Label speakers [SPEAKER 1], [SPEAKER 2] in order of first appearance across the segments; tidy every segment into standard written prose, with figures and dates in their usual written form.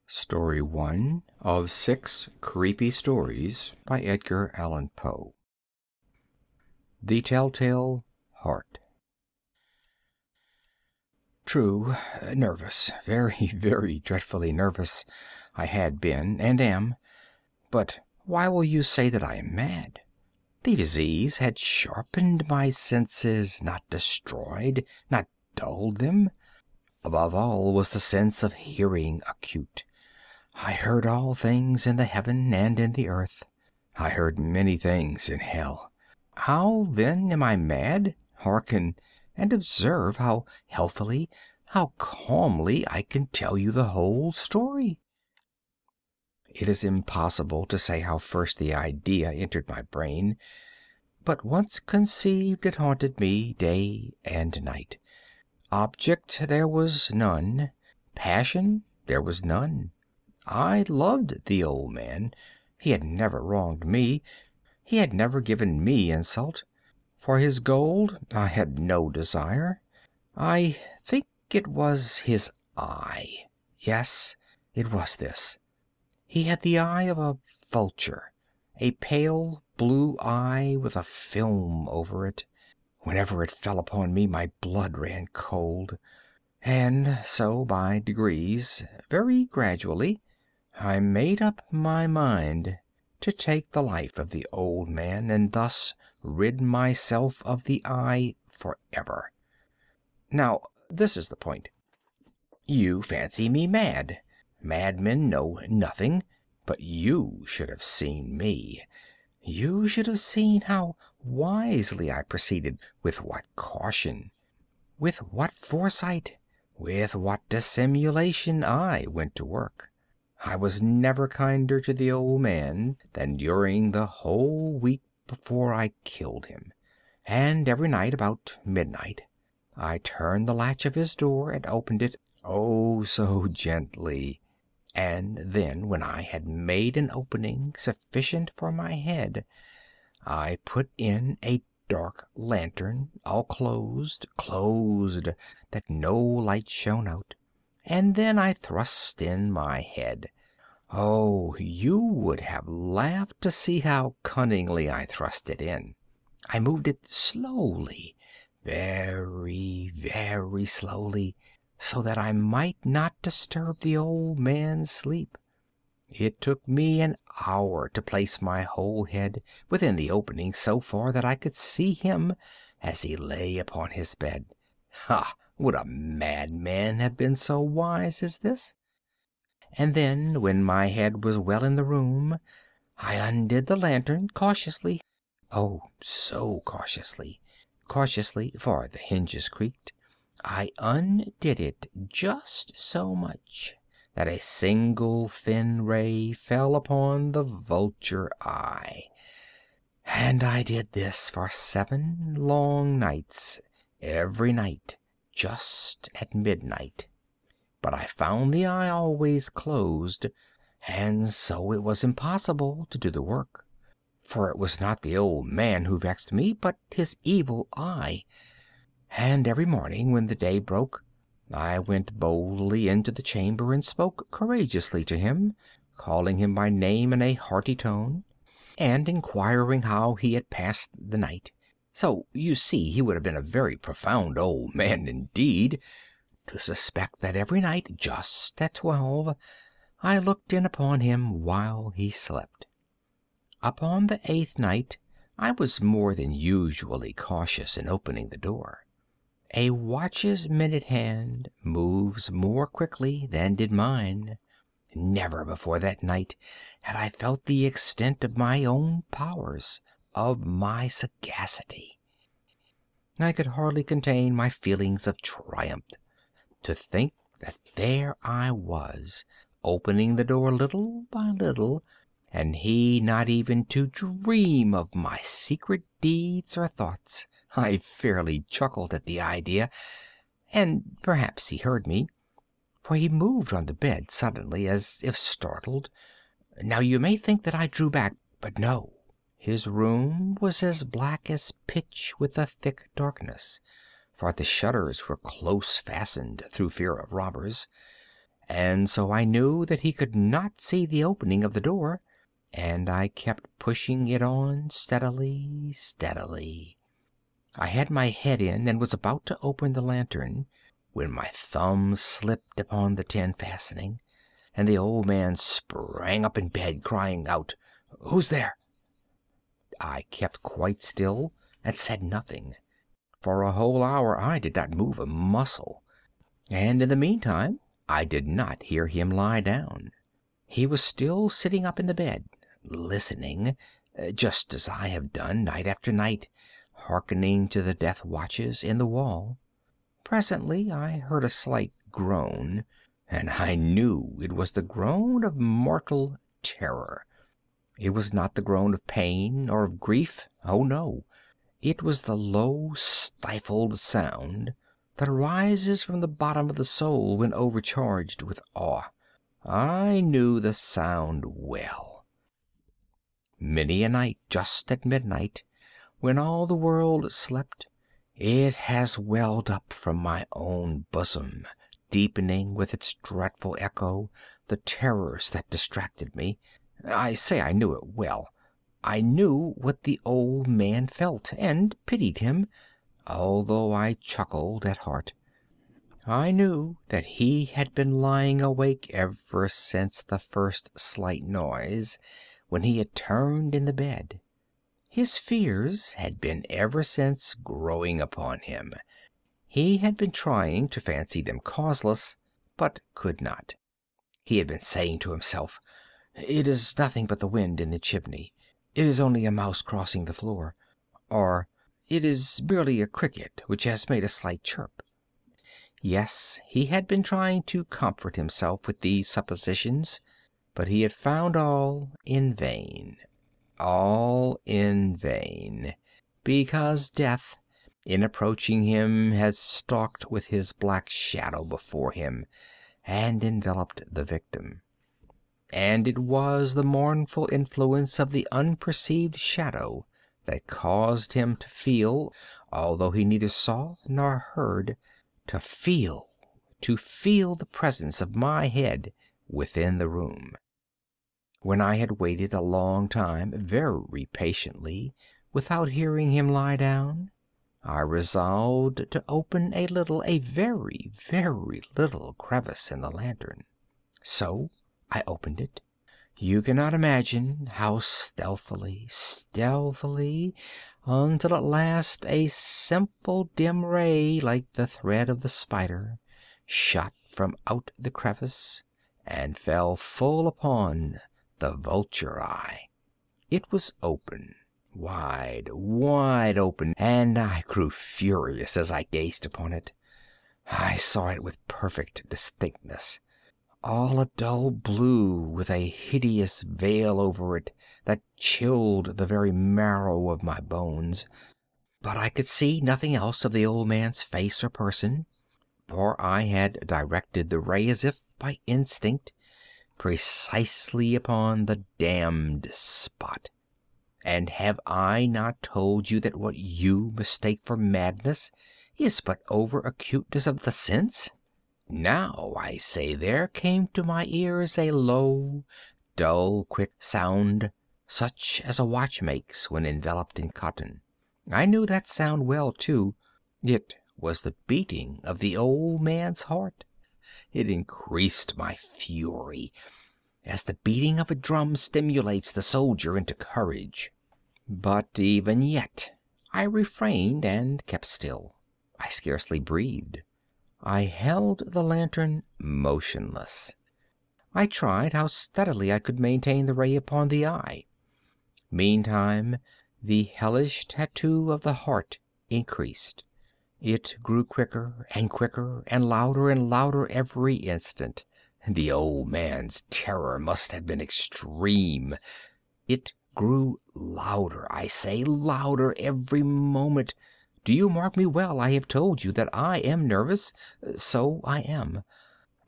[SPEAKER 1] Story 1 of 6 Creepy Stories by Edgar Allan Poe. The Telltale Heart. True, nervous, very, very dreadfully nervous I had been and am. But why will you say that I am mad? The disease had sharpened my senses, not destroyed, not dulled them. Above all was the sense of hearing acute. I heard all things in the heaven and in the earth. I heard many things in hell. How, then, am I mad? Hearken, and observe how healthily, how calmly I can tell you the whole story. It is impossible to say how first the idea entered my brain, but once conceived it haunted me day and night. Object there was none, passion there was none. I loved the old man. He had never wronged me. He had never given me insult. For his gold I had no desire. I think it was his eye. Yes, it was this. He had the eye of a vulture, a pale blue eye with a film over it. Whenever it fell upon me, my blood ran cold. And so, by degrees, very gradually, I made up my mind to take the life of the old man and thus rid myself of the eye forever. Now, this is the point. You fancy me mad. Madmen know nothing, but you should have seen me. You should have seen how wisely I proceeded, with what caution, with what foresight, with what dissimulation I went to work. I was never kinder to the old man than during the whole week before I killed him. And every night about midnight I turned the latch of his door and opened it, oh, so gently. And then, when I had made an opening sufficient for my head, I put in a dark lantern, all closed, that no light shone out. And then I thrust in my head. Oh, you would have laughed to see how cunningly I thrust it in. I moved it slowly, very, very slowly, so that I might not disturb the old man's sleep. It took me an hour to place my whole head within the opening so far that I could see him as he lay upon his bed. Ha! Would a madman have been so wise as this? And then, when my head was well in the room, I undid the lantern cautiously. Oh, so cautiously. Cautiously, for the hinges creaked. I undid it just so much that a single thin ray fell upon the vulture-eye. And I did this for 7 long nights, every night, just at midnight. But I found the eye always closed, and so it was impossible to do the work. For it was not the old man who vexed me, but his evil eye. And every morning, when the day broke, I went boldly into the chamber and spoke courageously to him, calling him by name in a hearty tone, and inquiring how he had passed the night. So, you see, he would have been a very profound old man indeed to suspect that every night, just at 12, I looked in upon him while he slept. Upon the 8th night I was more than usually cautious in opening the door. A watch's minute hand moves more quickly than did mine. Never before that night had I felt the extent of my own powers, of my sagacity. I could hardly contain my feelings of triumph. To think that there I was, opening the door little by little, and he not even to dream of my secret deeds or thoughts. I fairly chuckled at the idea, and perhaps he heard me, for he moved on the bed suddenly, as if startled. Now you may think that I drew back, but no. His room was as black as pitch with a thick darkness, for the shutters were close fastened through fear of robbers, and so I knew that he could not see the opening of the door, and I kept pushing it on steadily, steadily. I had my head in and was about to open the lantern when my thumb slipped upon the tin fastening, and the old man sprang up in bed, crying out, "Who's there?" I kept quite still and said nothing. For a whole hour I did not move a muscle, and in the meantime I did not hear him lie down. He was still sitting up in the bed, listening, just as I have done night after night, hearkening to the death watches in the wall. Presently I heard a slight groan, and I knew it was the groan of mortal terror. It was not the groan of pain or of grief. Oh, no. It was the low, stifled sound that arises from the bottom of the soul when overcharged with awe. I knew the sound well. Many a night, just at midnight, when all the world slept, it has welled up from my own bosom, deepening with its dreadful echo the terrors that distracted me. I say I knew it well. I knew what the old man felt, and pitied him, although I chuckled at heart. I knew that he had been lying awake ever since the first slight noise, when he had turned in the bed. His fears had been ever since growing upon him. He had been trying to fancy them causeless, but could not. He had been saying to himself, "It is nothing but the wind in the chimney. It is only a mouse crossing the floor," or "It is merely a cricket which has made a slight chirp." Yes, he had been trying to comfort himself with these suppositions, but he had found all in vain. All in vain, because death, in approaching him, had stalked with his black shadow before him and enveloped the victim. And it was the mournful influence of the unperceived shadow that caused him to feel, although he neither saw nor heard, to feel the presence of my head within the room. When I had waited a long time, very patiently, without hearing him lie down, I resolved to open a very, very little crevice in the lantern. So I opened it. You cannot imagine how stealthily, until at last a simple dim ray, like the thread of the spider, shot from out the crevice and fell full upon the vulture-eye. It was open, wide, wide open, and I grew furious as I gazed upon it. I saw it with perfect distinctness, all a dull blue, with a hideous veil over it that chilled the very marrow of my bones. But I could see nothing else of the old man's face or person, for I had directed the ray as if by instinct, precisely upon the damned spot. And have I not told you that what you mistake for madness is but over-acuteness of the sense? Now, I say, there came to my ears a low, dull, quick sound, such as a watch makes when enveloped in cotton. I knew that sound well, too. It was the beating of the old man's heart. It increased my fury, as the beating of a drum stimulates the soldier into courage. But even yet I refrained and kept still. I scarcely breathed. I held the lantern motionless. I tried how steadily I could maintain the ray upon the eye. Meantime, the hellish tattoo of the heart increased. It grew quicker and louder every instant. The old man's terror must have been extreme. It grew louder, I say, louder every moment. Do you mark me well? I have told you that I am nervous. So I am.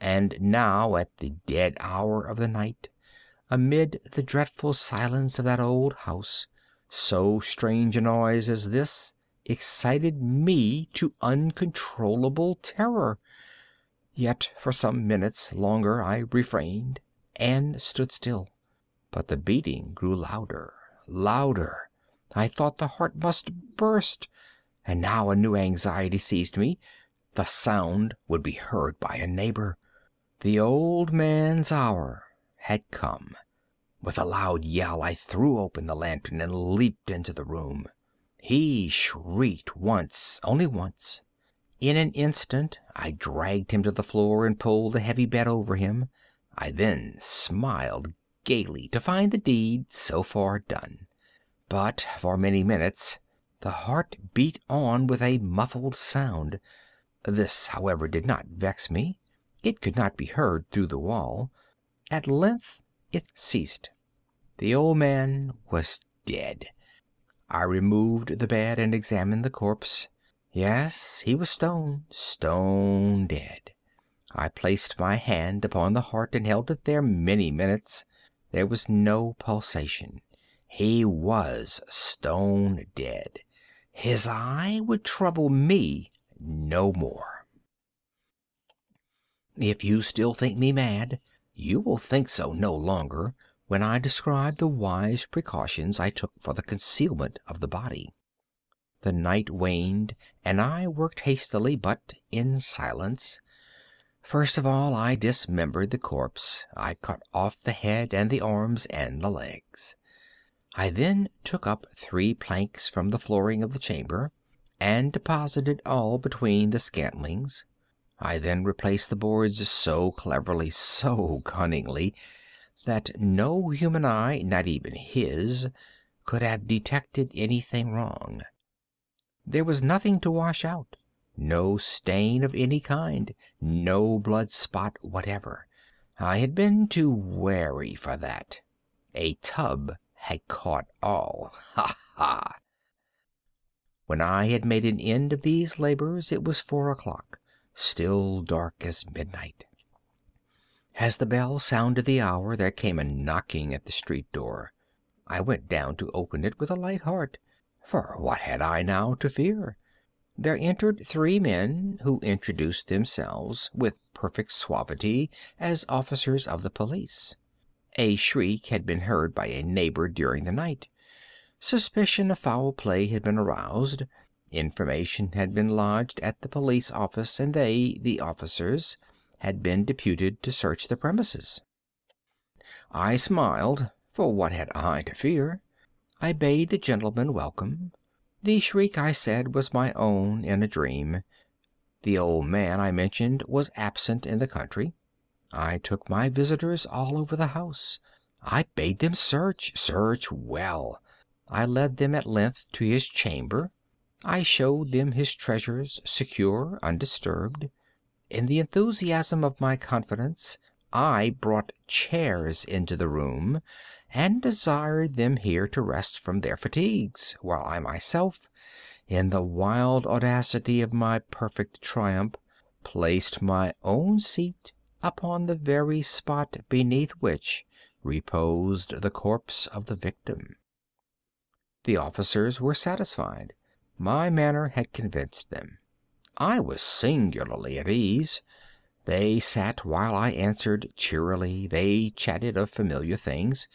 [SPEAKER 1] And now, at the dead hour of the night, amid the dreadful silence of that old house, So strange a noise as this excited me to uncontrollable terror. Yet for some minutes longer I refrained and stood still. But the beating grew louder, louder. I thought the heart must burst, and now a new anxiety seized me. The sound would be heard by a neighbor. The old man's hour had come. With a loud yell, I threw open the lantern and leaped into the room. He shrieked once, only once. In an instant, I dragged him to the floor and pulled the heavy bed over him. I then smiled gaily to find the deed so far done. But for many minutes the heart beat on with a muffled sound. This, however, did not vex me. It could not be heard through the wall. At length it ceased. The old man was dead. I removed the bed and examined the corpse. Yes, he was stone dead. I placed my hand upon the heart and held it there many minutes. There was no pulsation. He was stone dead. His eye would trouble me no more. If you still think me mad, you will think so no longer when I describe the wise precautions I took for the concealment of the body. The night waned, and I worked hastily, but in silence. First of all, I dismembered the corpse. I cut off the head and the arms and the legs. I then took up 3 planks from the flooring of the chamber, and deposited all between the scantlings. I then replaced the boards so cleverly, so cunningly, that no human eye, not even his, could have detected anything wrong. There was nothing to wash out, no stain of any kind, no blood spot whatever. I had been too wary for that. A tub had caught all. Ha ha! When I had made an end of these labors, it was 4 o'clock, still dark as midnight. As the bell sounded the hour, there came a knocking at the street door. I went down to open it with a light heart, for what had I now to fear? There entered 3 men, who introduced themselves with perfect suavity as officers of the police. A shriek had been heard by a neighbor during the night. Suspicion of foul play had been aroused. Information had been lodged at the police office, and they, the officers, had been deputed to search the premises. I smiled, for what had I to fear? I bade the gentlemen welcome. The shriek, I said, was my own in a dream. The old man I mentioned was absent in the country. I took my visitors all over the house. I bade them search well. I led them at length to his chamber. I showed them his treasures, secure, undisturbed. In the enthusiasm of my confidence, I brought chairs into the room, and desired them here to rest from their fatigues, while I myself, in the wild audacity of my perfect triumph, placed my own seat upon the very spot beneath which reposed the corpse of the victim. The officers were satisfied. My manner had convinced them. I was singularly at ease. They sat while I answered cheerily. They chatted of familiar things.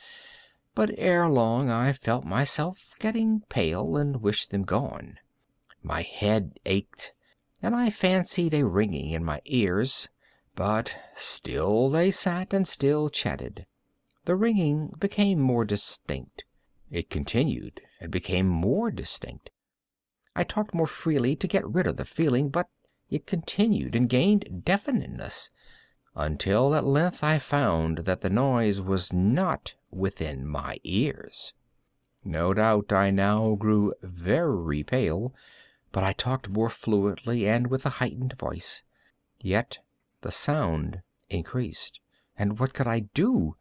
[SPEAKER 1] But ere long I felt myself getting pale and wished them gone. My head ached, and I fancied a ringing in my ears. But still they sat and still chatted. The ringing became more distinct. It continued and became more distinct. I talked more freely to get rid of the feeling, but it continued and gained definiteness, until at length I found that the noise was not within my ears. No doubt I now grew very pale, but I talked more fluently and with a heightened voice. Yet the sound increased, and what could I do?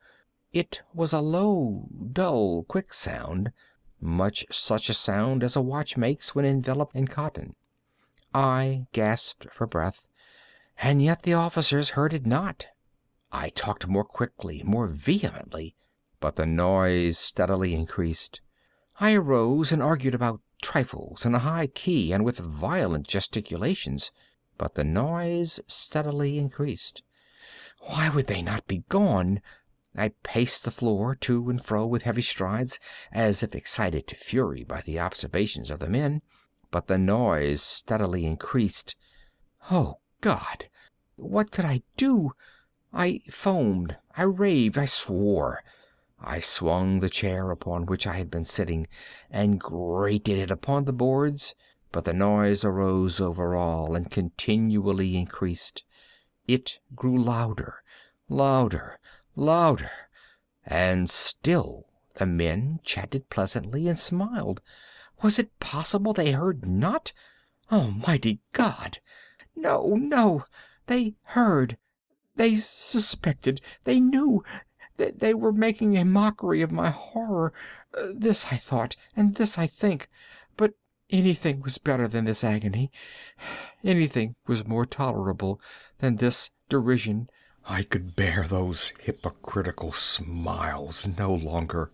[SPEAKER 1] It was a low, dull, quick sound, much such a sound as a watch makes when enveloped in cotton. I gasped for breath, and yet the officers heard it not. I talked more quickly, more vehemently, but the noise steadily increased. I arose and argued about trifles in a high key and with violent gesticulations, but the noise steadily increased. Why would they not be gone? I paced the floor to and fro with heavy strides, as if excited to fury by the observations of the men, but the noise steadily increased. Oh, God! What could I do? I foamed, I raved, I swore. I swung the chair upon which I had been sitting and grated it upon the boards, but the noise arose over all and continually increased. It grew louder, louder, louder, and still the men chatted pleasantly and smiled. Was it possible they heard not? Almighty God! No, no! They heard! They suspected! They knew! They were making a mockery of my horror. This I thought, and this I think. But anything was better than this agony. Anything was more tolerable than this derision. I could bear those hypocritical smiles no longer.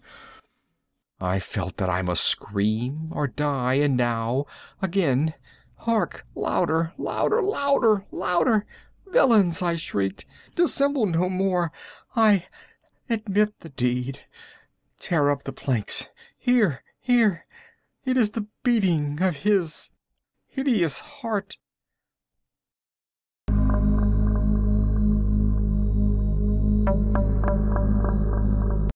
[SPEAKER 1] I felt that I must scream or die, and now, again, hark! Louder, louder, louder, louder! Villains! I shrieked. Dissemble no more. I admit the deed. Tear up the planks. Here, here. It is the beating of his hideous heart.